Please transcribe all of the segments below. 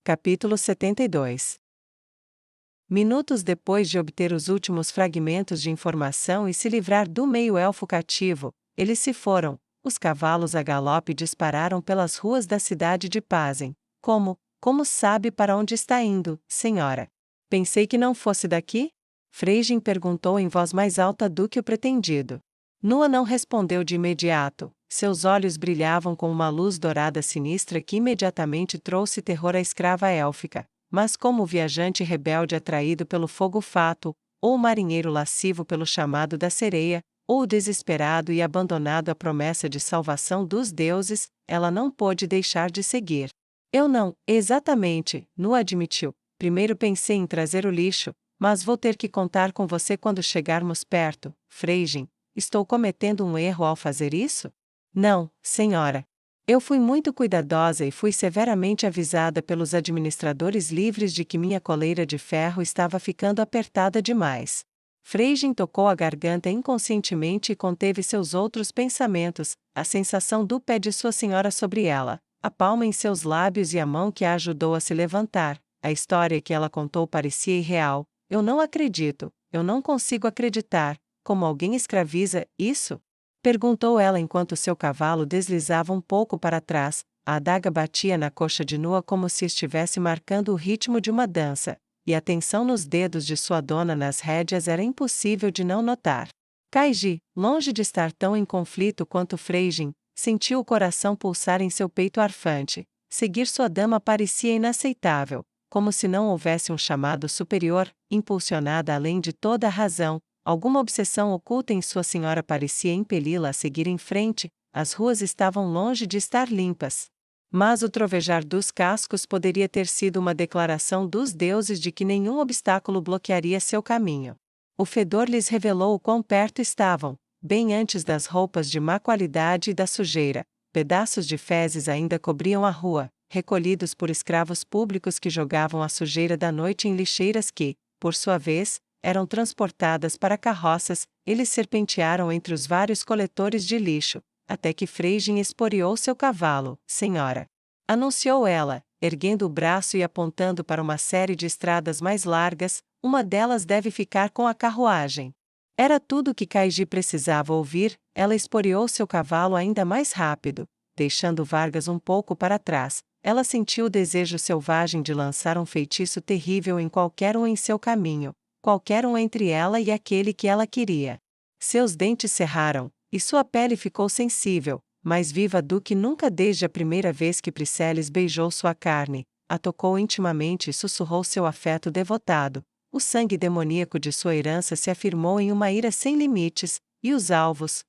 Capítulo 72. Minutos depois de obter os últimos fragmentos de informação e se livrar do meio-elfo cativo, eles se foram. Os cavalos a galope dispararam pelas ruas da cidade de Pazem. Como sabe para onde está indo, senhora? Pensei que não fosse daqui? Freijin perguntou em voz mais alta do que o pretendido. Nua não respondeu de imediato. Seus olhos brilhavam com uma luz dourada sinistra que imediatamente trouxe terror à escrava élfica. Mas como o viajante rebelde atraído pelo fogo fato, ou o marinheiro lascivo pelo chamado da sereia, ou o desesperado e abandonado à promessa de salvação dos deuses, ela não pôde deixar de seguir. Eu não, exatamente, Nua admitiu. Primeiro pensei em trazer o lixo, mas vou ter que contar com você quando chegarmos perto, Freijin. Estou cometendo um erro ao fazer isso? Não, senhora. Eu fui muito cuidadosa e fui severamente avisada pelos administradores livres de que minha coleira de ferro estava ficando apertada demais. Freijin tocou a garganta inconscientemente e conteve seus outros pensamentos, a sensação do pé de sua senhora sobre ela, a palma em seus lábios e a mão que a ajudou a se levantar. A história que ela contou parecia irreal. Eu não acredito, eu não consigo acreditar. Como alguém escraviza isso? Perguntou ela enquanto seu cavalo deslizava um pouco para trás. A adaga batia na coxa de Nua como se estivesse marcando o ritmo de uma dança, e a tensão nos dedos de sua dona nas rédeas era impossível de não notar. Kaiji, longe de estar tão em conflito quanto Freijin, sentiu o coração pulsar em seu peito arfante. Seguir sua dama parecia inaceitável, como se não houvesse um chamado superior, impulsionada além de toda a razão. Alguma obsessão oculta em sua senhora parecia impeli-la a seguir em frente. As ruas estavam longe de estar limpas. Mas o trovejar dos cascos poderia ter sido uma declaração dos deuses de que nenhum obstáculo bloquearia seu caminho. O fedor lhes revelou o quão perto estavam, bem antes das roupas de má qualidade e da sujeira. Pedaços de fezes ainda cobriam a rua, recolhidos por escravos públicos que jogavam a sujeira da noite em lixeiras que, por sua vez, eram transportadas para carroças. Eles serpentearam entre os vários coletores de lixo, até que Freijin esporeou seu cavalo. Senhora! Anunciou ela, erguendo o braço e apontando para uma série de estradas mais largas. Uma delas deve ficar com a carruagem. Era tudo o que Kaiji precisava ouvir. Ela esporeou seu cavalo ainda mais rápido, deixando Vargas um pouco para trás. Ela sentiu o desejo selvagem de lançar um feitiço terrível em qualquer um em seu caminho. Qualquer um entre ela e aquele que ela queria. Seus dentes cerraram, e sua pele ficou sensível, mais viva do que nunca desde a primeira vez que Priscelis beijou sua carne, a tocou intimamente e sussurrou seu afeto devotado. O sangue demoníaco de sua herança se afirmou em uma ira sem limites, e os alvos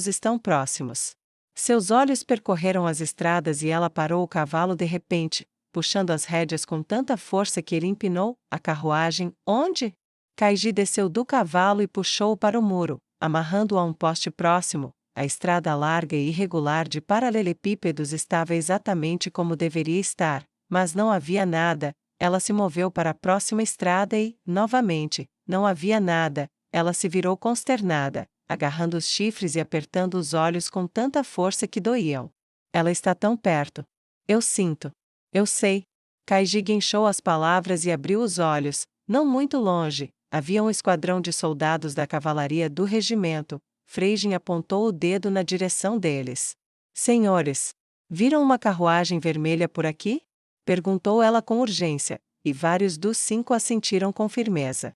estão próximos. Seus olhos percorreram as estradas e ela parou o cavalo de repente, puxando as rédeas com tanta força que ele empinou a carruagem. Onde? Kaiji desceu do cavalo e puxou-o para o muro, amarrando-o a um poste próximo. A estrada larga e irregular de paralelepípedos estava exatamente como deveria estar, mas não havia nada. Ela se moveu para a próxima estrada e, novamente, não havia nada. Ela se virou consternada, agarrando os chifres e apertando os olhos com tanta força que doíam. Ela está tão perto. Eu sinto. Eu sei. Kaiji guinchou as palavras e abriu os olhos. Não muito longe, havia um esquadrão de soldados da cavalaria do regimento. Freijin apontou o dedo na direção deles. Senhores, viram uma carruagem vermelha por aqui? Perguntou ela com urgência, e vários dos 5 assentiram com firmeza.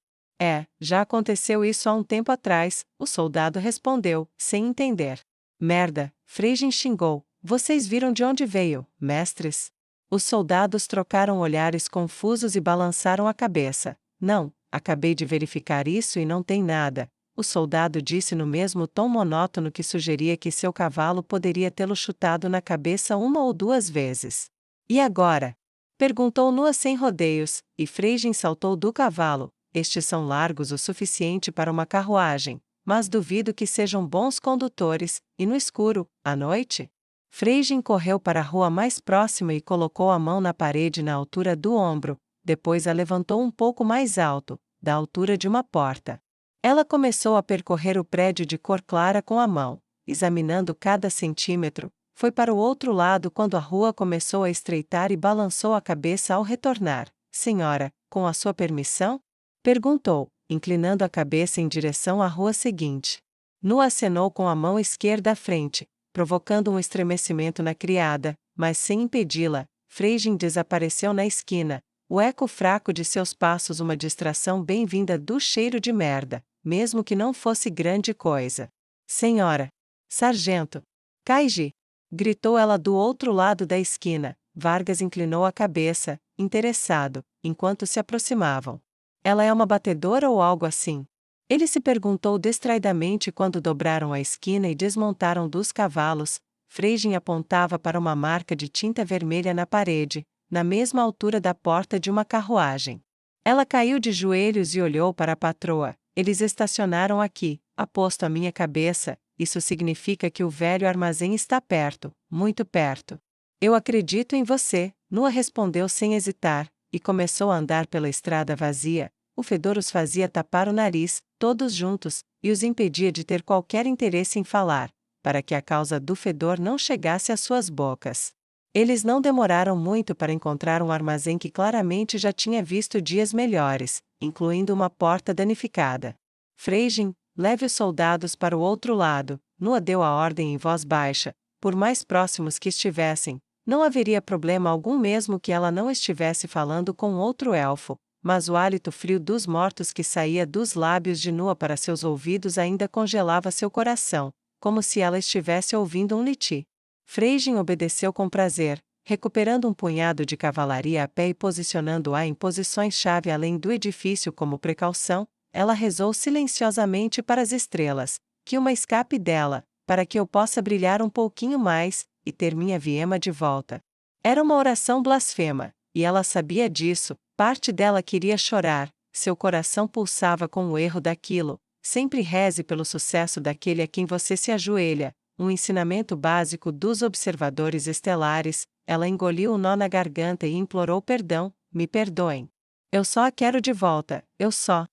Já aconteceu isso há um tempo atrás, o soldado respondeu, sem entender. Merda, Freijin xingou. Vocês viram de onde veio, mestres? Os soldados trocaram olhares confusos e balançaram a cabeça. Não, acabei de verificar isso e não tem nada. O soldado disse no mesmo tom monótono que sugeria que seu cavalo poderia tê-lo chutado na cabeça 1 ou 2 vezes. E agora? Perguntou Nua sem rodeios, e Freijin saltou do cavalo. Estes são largos o suficiente para uma carruagem, mas duvido que sejam bons condutores, e no escuro, à noite? Freijin correu para a rua mais próxima e colocou a mão na parede na altura do ombro, depois a levantou um pouco mais alto, da altura de uma porta. Ela começou a percorrer o prédio de cor clara com a mão, examinando cada centímetro. Foi para o outro lado quando a rua começou a estreitar e balançou a cabeça ao retornar. Senhora, com a sua permissão? Perguntou, inclinando a cabeça em direção à rua seguinte. Nu acenou com a mão esquerda à frente, provocando um estremecimento na criada, mas sem impedi-la. Freijin desapareceu na esquina, o eco fraco de seus passos uma distração bem-vinda do cheiro de merda, mesmo que não fosse grande coisa. Senhora! Sargento! Kaiji! Gritou ela do outro lado da esquina. Vargas inclinou a cabeça, interessado, enquanto se aproximavam. Ela é uma batedora ou algo assim? Ele se perguntou distraidamente quando dobraram a esquina e desmontaram dos cavalos. Freijin apontava para uma marca de tinta vermelha na parede, na mesma altura da porta de uma carruagem. Ela caiu de joelhos e olhou para a patroa. Eles estacionaram aqui, aposto a minha cabeça. Isso significa que o velho armazém está perto, muito perto. Eu acredito em você, Nua respondeu sem hesitar, e começou a andar pela estrada vazia. O fedor os fazia tapar o nariz, todos juntos, e os impedia de ter qualquer interesse em falar, para que a causa do fedor não chegasse às suas bocas. Eles não demoraram muito para encontrar um armazém que claramente já tinha visto dias melhores, incluindo uma porta danificada. Freijin, leve os soldados para o outro lado, Nua deu a ordem em voz baixa. Por mais próximos que estivessem, não haveria problema algum mesmo que ela não estivesse falando com outro elfo, mas o hálito frio dos mortos que saía dos lábios de Nua para seus ouvidos ainda congelava seu coração, como se ela estivesse ouvindo um liti. Freijin obedeceu com prazer, recuperando um punhado de cavalaria a pé e posicionando-a em posições-chave além do edifício como precaução. Ela rezou silenciosamente para as estrelas, que uma escape dela, para que eu possa brilhar um pouquinho mais, e ter minha Viema de volta. Era uma oração blasfema, e ela sabia disso, parte dela queria chorar, seu coração pulsava com o erro daquilo. Sempre reze pelo sucesso daquele a quem você se ajoelha, um ensinamento básico dos observadores estelares. Ela engoliu o nó na garganta e implorou perdão, me perdoem. Eu só a quero de volta, eu só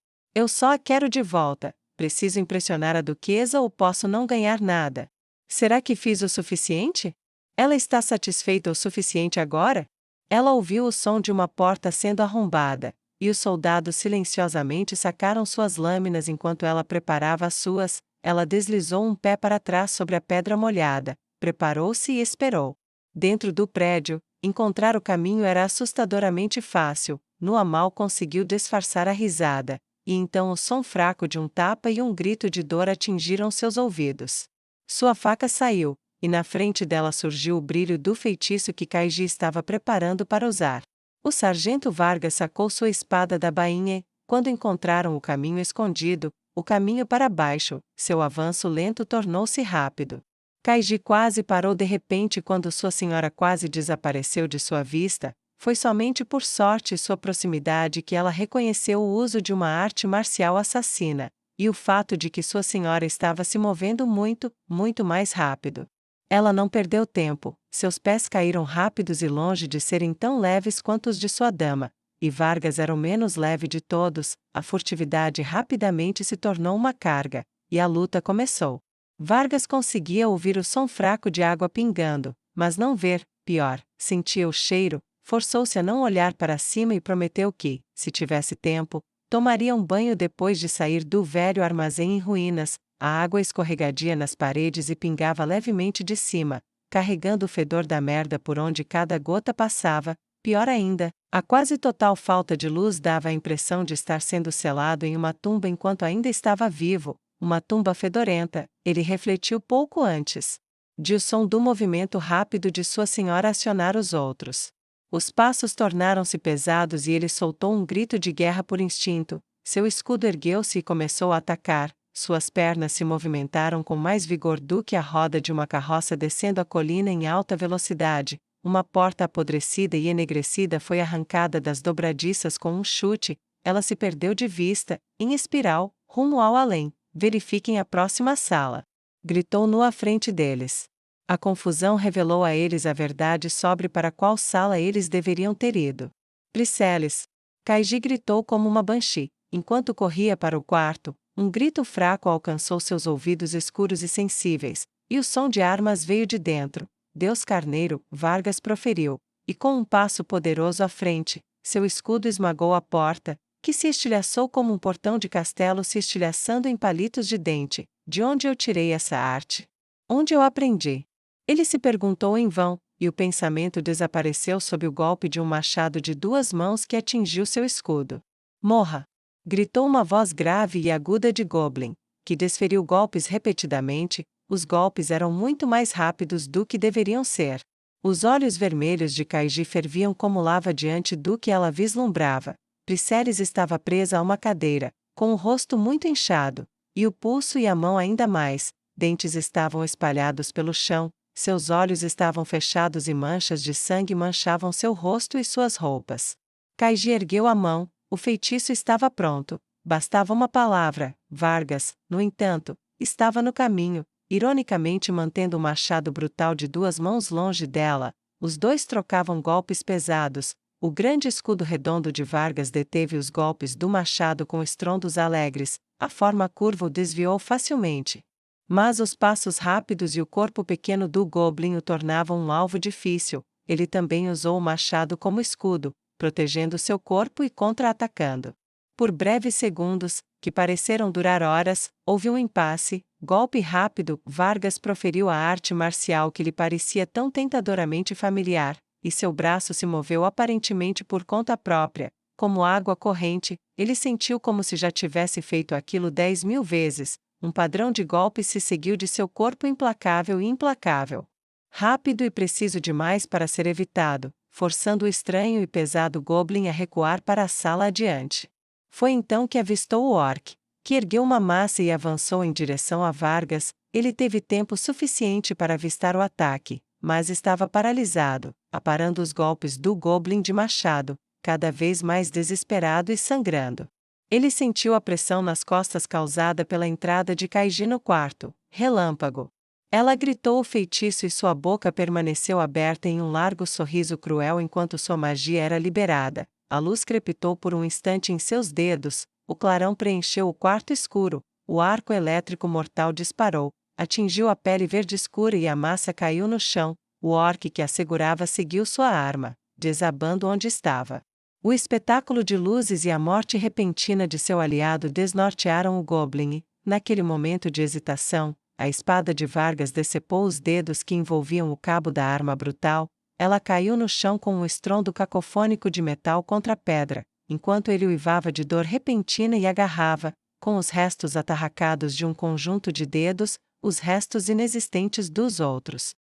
a quero de volta. Preciso impressionar a duquesa ou posso não ganhar nada? Será que fiz o suficiente? Ela está satisfeita o suficiente agora? Ela ouviu o som de uma porta sendo arrombada, e os soldados silenciosamente sacaram suas lâminas enquanto ela preparava as suas. Ela deslizou um pé para trás sobre a pedra molhada, preparou-se e esperou. Dentro do prédio, encontrar o caminho era assustadoramente fácil. Nua mal conseguiu disfarçar a risada, e então o som fraco de um tapa e um grito de dor atingiram seus ouvidos. Sua faca saiu, e na frente dela surgiu o brilho do feitiço que Kaiji estava preparando para usar. O sargento Vargas sacou sua espada da bainha. Quando encontraram o caminho escondido, o caminho para baixo, seu avanço lento tornou-se rápido. Kaiji quase parou de repente quando sua senhora quase desapareceu de sua vista. Foi somente por sorte e sua proximidade que ela reconheceu o uso de uma arte marcial assassina, e o fato de que sua senhora estava se movendo muito, muito mais rápido. Ela não perdeu tempo, seus pés caíram rápidos e longe de serem tão leves quanto os de sua dama, e Vargas era o menos leve de todos. A furtividade rapidamente se tornou uma carga, e a luta começou. Vargas conseguia ouvir o som fraco de água pingando, mas não ver, pior, sentia o cheiro. Forçou-se a não olhar para cima e prometeu que, se tivesse tempo, tomaria um banho depois de sair do velho armazém em ruínas. A água escorregadia nas paredes e pingava levemente de cima, carregando o fedor da merda por onde cada gota passava. Pior ainda, a quase total falta de luz dava a impressão de estar sendo selado em uma tumba enquanto ainda estava vivo, uma tumba fedorenta. Ele refletiu pouco antes de o som do movimento rápido de sua senhora acionar os outros. Os passos tornaram-se pesados e ele soltou um grito de guerra por instinto. Seu escudo ergueu-se e começou a atacar. Suas pernas se movimentaram com mais vigor do que a roda de uma carroça descendo a colina em alta velocidade. Uma porta apodrecida e enegrecida foi arrancada das dobradiças com um chute. Ela se perdeu de vista, em espiral, rumo ao além. Verifiquem a próxima sala. Gritou Nua à frente deles. A confusão revelou a eles a verdade sobre para qual sala eles deveriam ter ido. Briceles! Kaiji gritou como uma banshee. Enquanto corria para o quarto, um grito fraco alcançou seus ouvidos escuros e sensíveis, e o som de armas veio de dentro. Deus Carneiro, Vargas proferiu, e com um passo poderoso à frente, seu escudo esmagou a porta, que se estilhaçou como um portão de castelo se estilhaçando em palitos de dente. De onde eu tirei essa arte? Onde eu aprendi? Ele se perguntou em vão, e o pensamento desapareceu sob o golpe de um machado de 2 mãos que atingiu seu escudo. Morra! Gritou uma voz grave e aguda de Goblin, que desferiu golpes repetidamente. Os golpes eram muito mais rápidos do que deveriam ser. Os olhos vermelhos de Kaiji ferviam como lava diante do que ela vislumbrava. Priceres estava presa a uma cadeira, com o rosto muito inchado, e o pulso e a mão ainda mais. Dentes estavam espalhados pelo chão, seus olhos estavam fechados e manchas de sangue manchavam seu rosto e suas roupas. Kaiji ergueu a mão, o feitiço estava pronto, bastava uma palavra. Vargas, no entanto, estava no caminho, ironicamente mantendo o machado brutal de 2 mãos longe dela. Os dois trocavam golpes pesados. O grande escudo redondo de Vargas deteve os golpes do machado com estrondos alegres. A forma curva o desviou facilmente. Mas os passos rápidos e o corpo pequeno do Goblin o tornavam um alvo difícil. Ele também usou o machado como escudo, protegendo seu corpo e contra-atacando. Por breves segundos, que pareceram durar horas, houve um impasse. Golpe rápido, Vargas proferiu a arte marcial que lhe parecia tão tentadoramente familiar, e seu braço se moveu aparentemente por conta própria, como água corrente. Ele sentiu como se já tivesse feito aquilo 10.000 vezes. Um padrão de golpes se seguiu de seu corpo implacável e implacável. Rápido e preciso demais para ser evitado, forçando o estranho e pesado Goblin a recuar para a sala adiante. Foi então que avistou o orc, que ergueu uma massa e avançou em direção a Vargas. Ele teve tempo suficiente para avistar o ataque, mas estava paralisado, aparando os golpes do Goblin de machado, cada vez mais desesperado e sangrando. Ele sentiu a pressão nas costas causada pela entrada de Kaiji no quarto. Relâmpago! Ela gritou o feitiço e sua boca permaneceu aberta em um largo sorriso cruel enquanto sua magia era liberada. A luz crepitou por um instante em seus dedos, o clarão preencheu o quarto escuro, o arco elétrico mortal disparou, atingiu a pele verde escura e a massa caiu no chão. O orc que a segurava seguiu sua arma, desabando onde estava. O espetáculo de luzes e a morte repentina de seu aliado desnortearam o Goblin e, naquele momento de hesitação, a espada de Vargas decepou os dedos que envolviam o cabo da arma brutal. Ela caiu no chão com um estrondo cacofônico de metal contra a pedra, enquanto ele uivava de dor repentina e agarrava, com os restos atarracados de um conjunto de dedos, os restos inexistentes dos outros.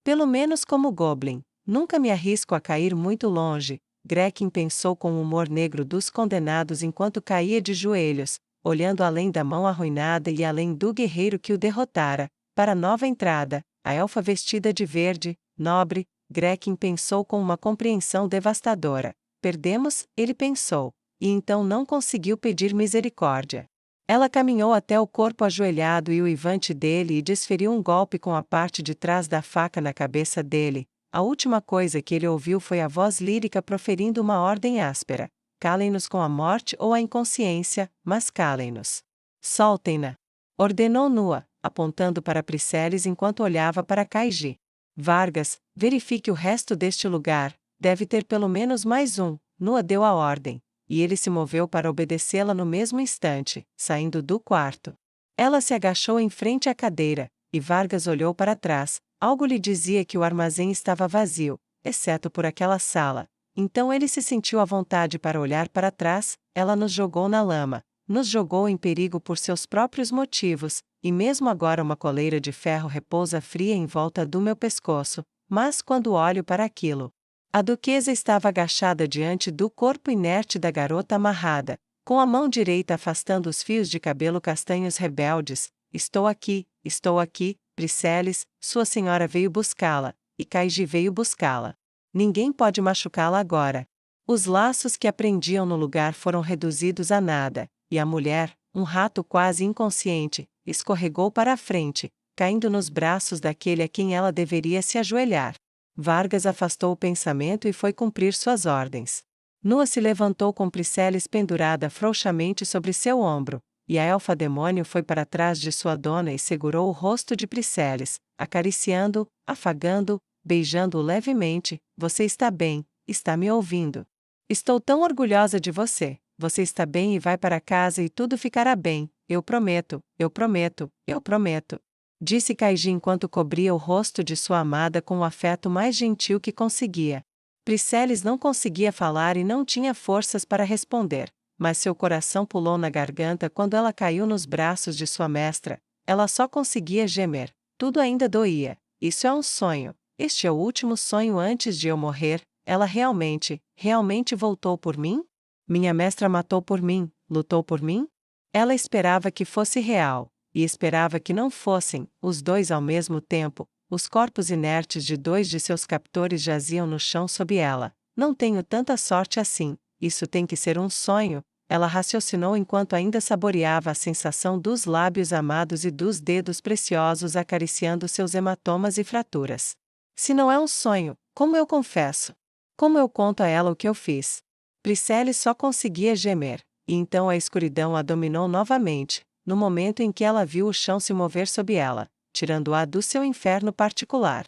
Pelo menos como Goblin, nunca me arrisco a cair muito longe. Grekin pensou com o humor negro dos condenados enquanto caía de joelhos, olhando além da mão arruinada e além do guerreiro que o derrotara, para a nova entrada, a elfa vestida de verde, nobre. Grekin pensou com uma compreensão devastadora. Perdemos, ele pensou, e então não conseguiu pedir misericórdia. Ela caminhou até o corpo ajoelhado e uivante dele e desferiu um golpe com a parte de trás da faca na cabeça dele. A última coisa que ele ouviu foi a voz lírica proferindo uma ordem áspera. Calem-nos com a morte ou a inconsciência, mas calem-nos. Soltem-na! Ordenou Nua, apontando para Priceles enquanto olhava para Kaiji. Vargas, verifique o resto deste lugar, deve ter pelo menos mais um. Nua deu a ordem, e ele se moveu para obedecê-la no mesmo instante, saindo do quarto. Ela se agachou em frente à cadeira, e Vargas olhou para trás. Algo lhe dizia que o armazém estava vazio, exceto por aquela sala. Então ele se sentiu à vontade para olhar para trás. Ela nos jogou na lama, nos jogou em perigo por seus próprios motivos, e mesmo agora uma coleira de ferro repousa fria em volta do meu pescoço. Mas quando olho para aquilo, a duquesa estava agachada diante do corpo inerte da garota amarrada, com a mão direita afastando os fios de cabelo castanhos rebeldes. Estou aqui, Priceles, sua senhora veio buscá-la, e Kaiji veio buscá-la. Ninguém pode machucá-la agora. Os laços que a prendiam no lugar foram reduzidos a nada, e a mulher, um rato quase inconsciente, escorregou para a frente, caindo nos braços daquele a quem ela deveria se ajoelhar. Vargas afastou o pensamento e foi cumprir suas ordens. Nua se levantou com Priceles pendurada frouxamente sobre seu ombro, E a elfa-demônio foi para trás de sua dona e segurou o rosto de Priceles, acariciando, afagando, beijando-o levemente. Você está bem, está me ouvindo. Estou tão orgulhosa de você. Você está bem e vai para casa e tudo ficará bem. Eu prometo, eu prometo, eu prometo. Disse Kaiji enquanto cobria o rosto de sua amada com o afeto mais gentil que conseguia. Priceles não conseguia falar e não tinha forças para responder, mas seu coração pulou na garganta quando ela caiu nos braços de sua mestra. Ela só conseguia gemer. Tudo ainda doía. Isso é um sonho. Este é o último sonho antes de eu morrer. Ela realmente, realmente voltou por mim? Minha mestra matou por mim, lutou por mim? Ela esperava que fosse real, e esperava que não fossem, os dois ao mesmo tempo. Os corpos inertes de dois de seus captores jaziam no chão sob ela. Não tenho tanta sorte assim, isso tem que ser um sonho, ela raciocinou enquanto ainda saboreava a sensação dos lábios amados e dos dedos preciosos acariciando seus hematomas e fraturas. Se não é um sonho, como eu confesso? Como eu conto a ela o que eu fiz? Priceles só conseguia gemer, e então a escuridão a dominou novamente, no momento em que ela viu o chão se mover sob ela, tirando-a do seu inferno particular.